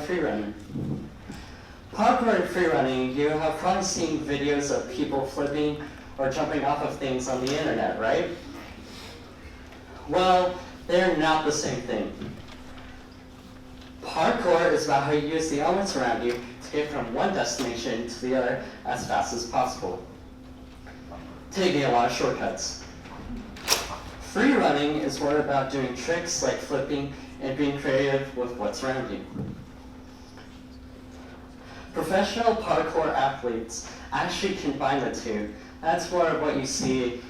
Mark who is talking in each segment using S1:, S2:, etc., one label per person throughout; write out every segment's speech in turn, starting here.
S1: free running. Parkour and free running, you have probably seen videos of people flipping or jumping off of things on the internet, right? Well, they're not the same thing. Parkour is about how you use the elements around you to get from one destination to the other as fast as possible, taking a lot of shortcuts. Free running is more about doing tricks like flipping and being creative with what's around you. Professional parkour athletes actually combine the two. That's more of what you see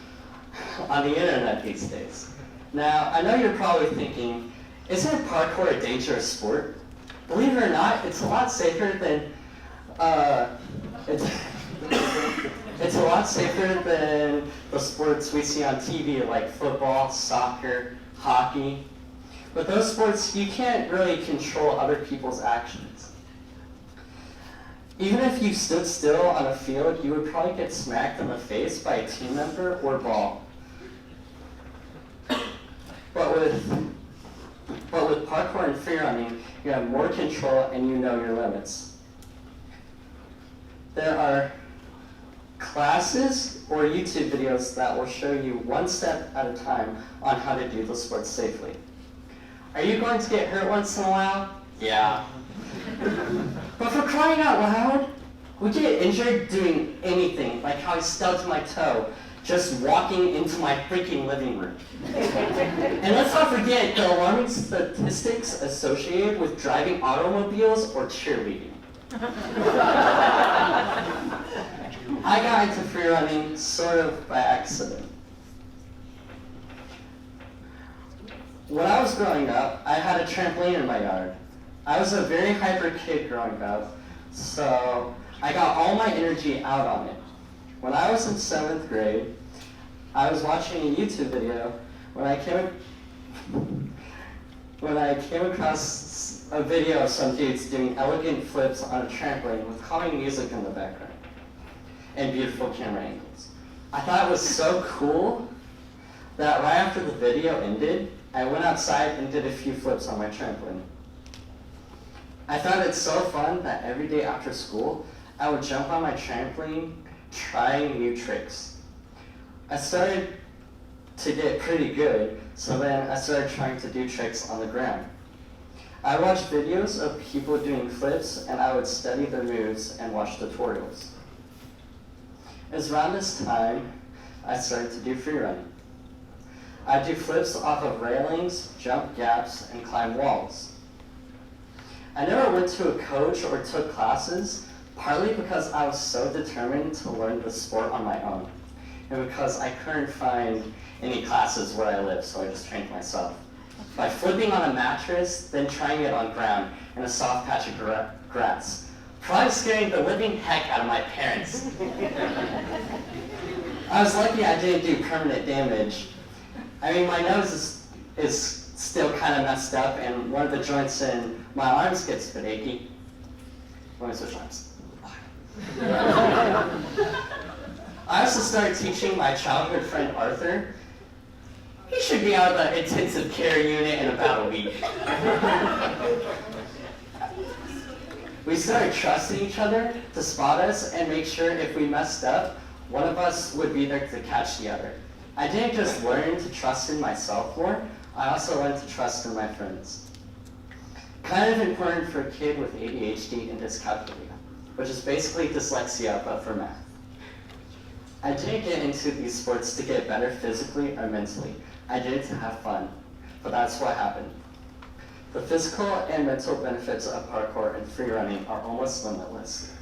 S1: on the internet these days. Now, I know you're probably thinking, isn't parkour a dangerous sport? Believe it or not, it's a lot safer than it's a lot safer than the sports we see on TV like football, soccer, hockey. With those sports, you can't really control other people's actions. Even if you stood still on a field, you would probably get smacked in the face by a team member or ball. But with parkour and free running, you have more control and you know your limits. There are classes or YouTube videos that will show you one step at a time on how to do the sport safely. Are you going to get hurt once in a while? Yeah. But for crying out loud, we get injured doing anything, like how I stubbed my toe just walking into my freaking living room. And let's not forget the alarming statistics associated with driving automobiles or cheerleading. I got into free running sort of by accident. When I was growing up, I had a trampoline in my yard. I was a very hyper kid growing up, so I got all my energy out on it. When I was in 7th grade, I was watching a YouTube video when I came across a video of some dudes doing elegant flips on a trampoline with calming music in the background and beautiful camera angles. I thought it was so cool that right after the video ended, I went outside and did a few flips on my trampoline. I found it so fun that every day after school, I would jump on my trampoline, trying new tricks. I started to get pretty good, so then I started trying to do tricks on the ground. I watched videos of people doing flips, and I would study their moves and watch tutorials. It was around this time I started to do free running. I'd do flips off of railings, jump gaps, and climb walls. I never went to a coach or took classes, partly because I was so determined to learn the sport on my own, and because I couldn't find any classes where I live, so I just trained myself. By flipping on a mattress, then trying it on ground in a soft patch of grass, probably scaring the living heck out of my parents. I was lucky I didn't do permanent damage. I mean, my nose is still kind of messed up, and one of the joints in my arms gets a bit achy. Let me switch arms. I also started teaching my childhood friend Arthur. He should be out of the intensive care unit in about a week. We started trusting each other to spot us and make sure if we messed up, one of us would be there to catch the other. I didn't just learn to trust in myself more, I also learned to trust in my friends. Kind of important for a kid with ADHD and dyscalculia, which is basically dyslexia but for math. I didn't get into these sports to get better physically or mentally. I did it to have fun, but that's what happened. The physical and mental benefits of parkour and free running are almost limitless.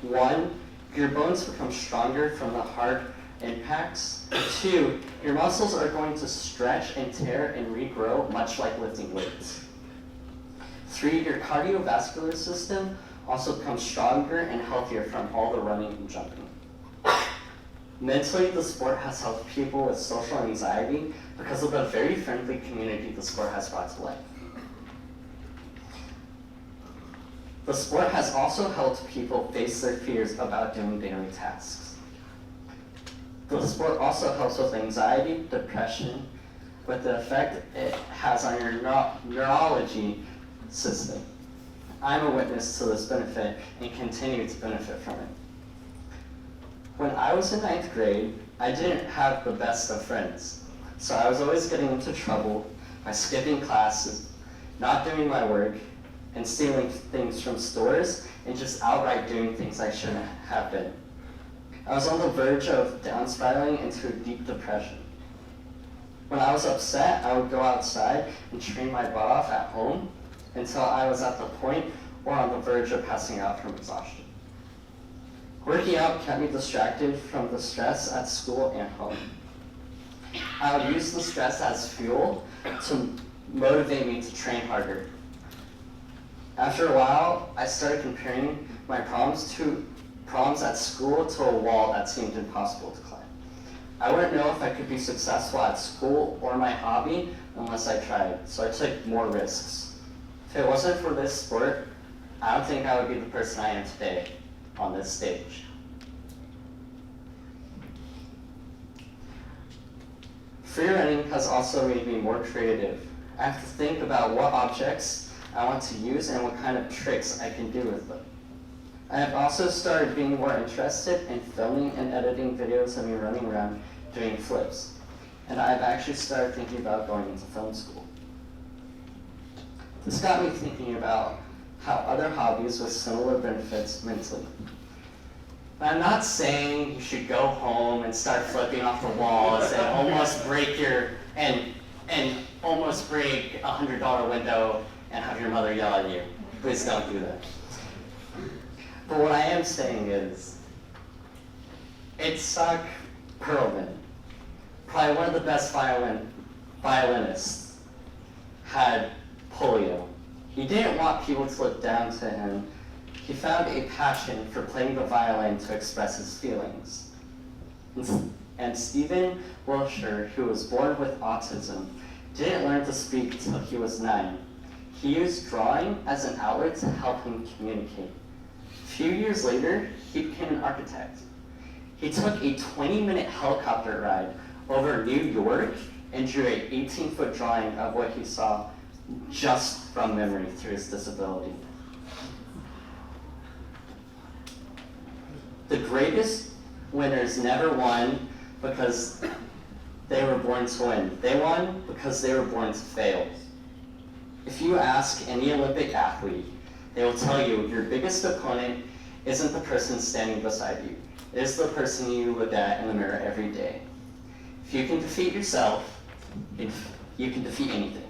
S1: 1, your bones become stronger from the hard impacts. 2, your muscles are going to stretch and tear and regrow, much like lifting weights. 3, your cardiovascular system also becomes stronger and healthier from all the running and jumping. Mentally, the sport has helped people with social anxiety because of the very friendly community the sport has brought to life. The sport has also helped people face their fears about doing daily tasks. The sport also helps with anxiety, depression, with the effect it has on your neurology system. I'm a witness to this benefit and continue to benefit from it. When I was in 9th grade, I didn't have the best of friends, so I was always getting into trouble by skipping classes, not doing my work, and stealing things from stores, and just outright doing things I shouldn't have been. I was on the verge of down spiraling into a deep depression. When I was upset, I would go outside and train my butt off at home until I was at the point or on the verge of passing out from exhaustion. Working out kept me distracted from the stress at school and home. I would use the stress as fuel to motivate me to train harder. After a while, I started comparing my problems at school to a wall that seemed impossible to climb. I wouldn't know if I could be successful at school or my hobby unless I tried, so I took more risks. If it wasn't for this sport, I don't think I would be the person I am today on this stage. Free running has also made me more creative. I have to think about what objects I want to use and what kind of tricks I can do with them. I have also started being more interested in filming and editing videos of me running around doing flips. And I've actually started thinking about going into film school. This got me thinking about how other hobbies with similar benefits mentally. I'm not saying you should go home and start flipping off the walls and almost break almost break a $100 window and have your mother yell at you. Please don't do that. But what I am saying is, Itzhak Perlman, probably one of the best violinists, had polio. He didn't want people to look down to him. He found a passion for playing the violin to express his feelings. And Stephen Wilkes, who was born with autism, didn't learn to speak until he was 9. He used drawing as an outlet to help him communicate. A few years later, he became an architect. He took a 20-minute helicopter ride over New York and drew an 18-foot drawing of what he saw just from memory through his disability. The greatest winners never won because they were born to win. They won because they were born to fail. If you ask any Olympic athlete, they will tell you your biggest opponent isn't the person standing beside you. It is the person you look at in the mirror every day. If you can defeat yourself, you can defeat anything.